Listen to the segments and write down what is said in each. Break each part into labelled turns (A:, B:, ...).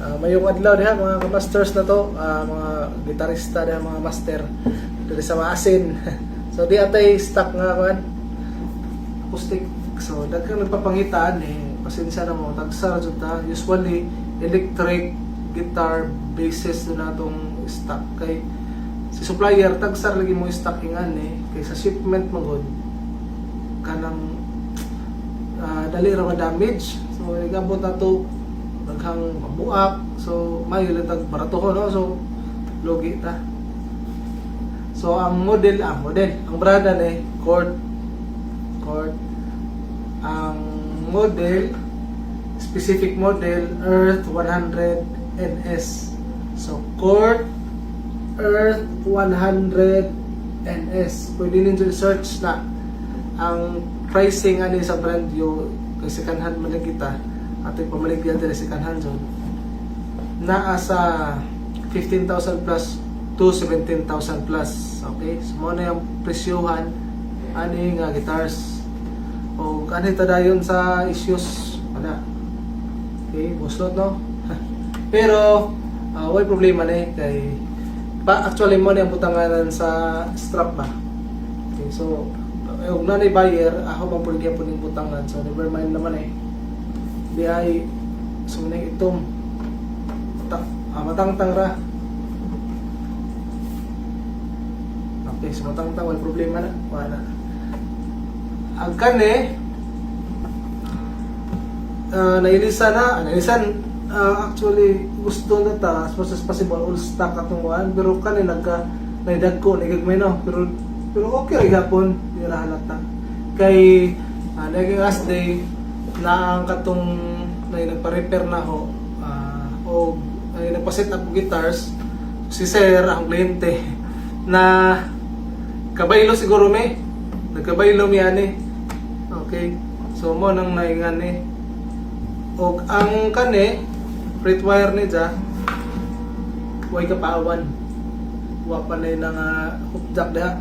A: Mayong adlaw diha mga masters na to, mga gitarista diha, mga master diri sa Maasin. So di atay stock nga kuan acoustic. So daghan nagpapangitaan pasensya na mo tagsara jud ta. Usually electric guitar bases na natong stock kay si supplier tagsar lagi mo stock ingan kay sa shipment magod kanang dali ra ma-damage. So igabot na to daghang mabuak, so mayo lang tag barato ko no, so logi ta. So ang model ang brada ni chord ang model, specific model Earth 100 NS. So chord Earth 100 NS, pwede ninyo search na ang pricing ani sa brand yo kay second hand man kita ato pamaligyan diri sa second hand zone naa sa 15,000 plus to 17,000 plus. Okay, so mo na yung presyohan ani nga guitars o kanhi ta dayon sa issues ana. Okay, buslot no. Pero way problema ni kay actually mo na yung butanganan sa strap ba. Okay, so yung nanay buyer, ako mapuligyan po ng butangan. So, never mind naman di ay sumunay itong matangtang ra. Okay, so matangtang, wala problema na. Wala. Agkan nailisan actually gusto na ta as much as possible all stock atong one, pero kanin naidag ko, naigagmay no, pero okay rin hapon, hindi na halata. Kay, naging last day, na ang katong nagpa-repair na ho, o nagpa-set up guitars, si Sir, ang kliyente, na kabaylo siguro nagkabaylo mi ani. Okay, so mo nang naingan o ang kane, fret wire ni dya, way kapaawan. Wapa na yung hook jack diha.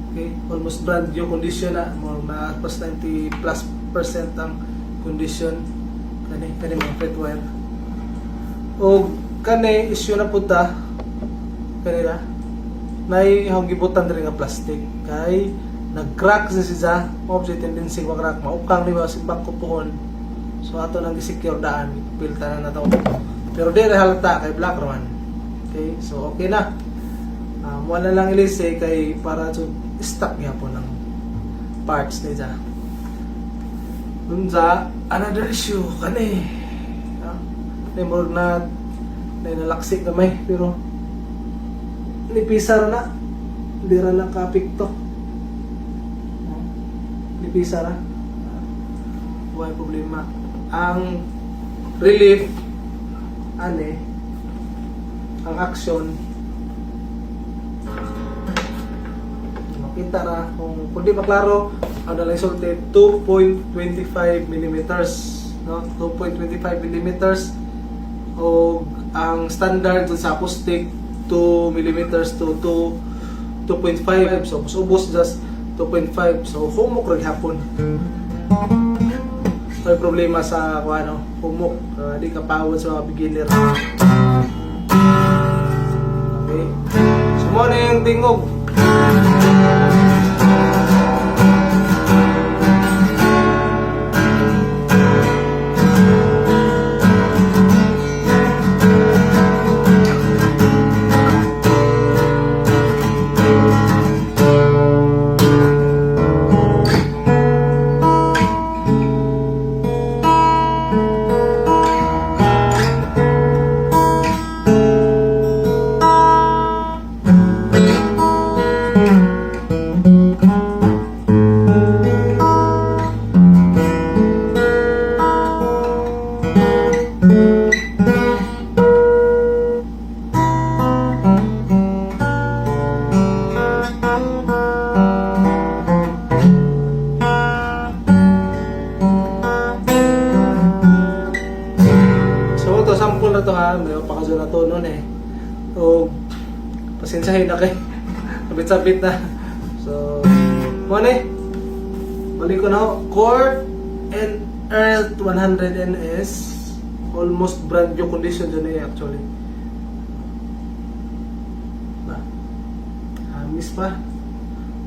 A: Okay, almost brand new condition na, more na plus 90 plus % ang condition kani mga fret wire. O kani issue na puta kanila nay hang gibutan diri nga plastic kay nag-crack sa siya, object tendency wa crack maukang ni si bangko puhon. So ato nang gi-secure daan, pilta na to. Pero di halata kay black raman. Okay, so okay na. Wala lang ilise kay para to stock niya po ng parts niya. Dun sa another issue kani memor na nalaksik gamay pero nipisar na hindi ra lang kapikto nipisar na wala problema. Ang relief ang action kita na kung di pa klaro ang nalaisulti 2.25 mm no? 2.25 mm o ang standard sa acoustic 2 mm to 2.5, so ubos just 2.5, so humok rin hapon. May problema sa humok, di ka pawod sa beginner. Okay, so mo na yung tingog. Sample na to may pakasyo na to noon so pasensyahin na kay sabit-sabit na. So balik ko na chord and Earth 100 NS almost brand new condition dyan eh actually. Ba? Hamis pa.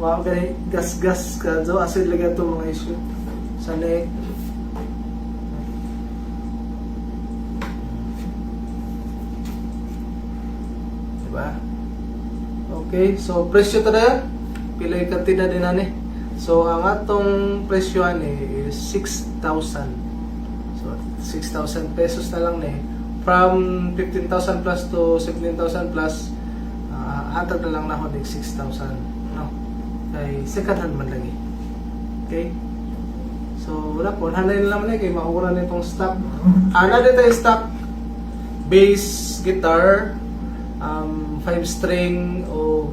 A: Wow, kaya gas-gas ka. So, asin lagi ito mga issue. Sa neck. Diba? Okay, so presyo tada pilay kantidad din ani. So ang atong presyo ani is 6,000. So 6,000 pesos na lang ni. From 15,000 plus to 17,000 plus hatag na lang na ako 6,000, no? Kay second hand man lagi. Okay? So wala po, hanay na lang kay makuha na itong stock. Ana dito yung stock bass guitar 5 string o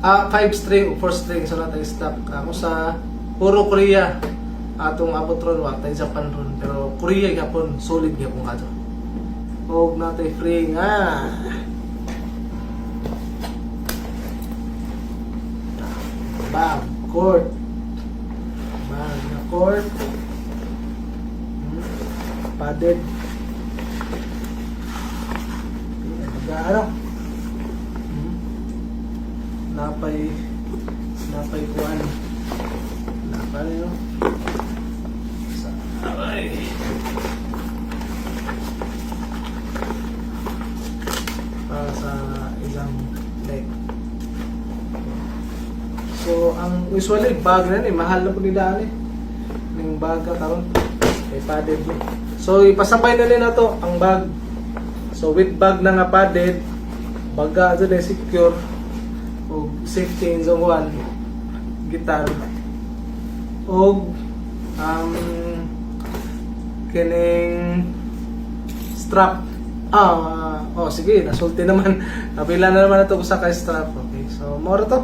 A: 5 string o 4 string so natin stock. Ako sa puro Korea atong abot ron wa tay Japan ron pero Korea gyapon solid gyapon kato. Og natay free nga. Bam, chord. Bam, na chord. Padded. Ano? Napay kuan. Napay no. Sabay. Para sa isang leg. So, ang usually bag na ni mahal na po nila ani. Ning bag karon kay padded mo. So, ipasabay na nila to ang bag. So, with bag na nga padded, baga dyan ay secure o safety in zone 1 gitar o kining strap sige, nasulti naman napila na naman ito ko sa kay strap. Okay, so moro to.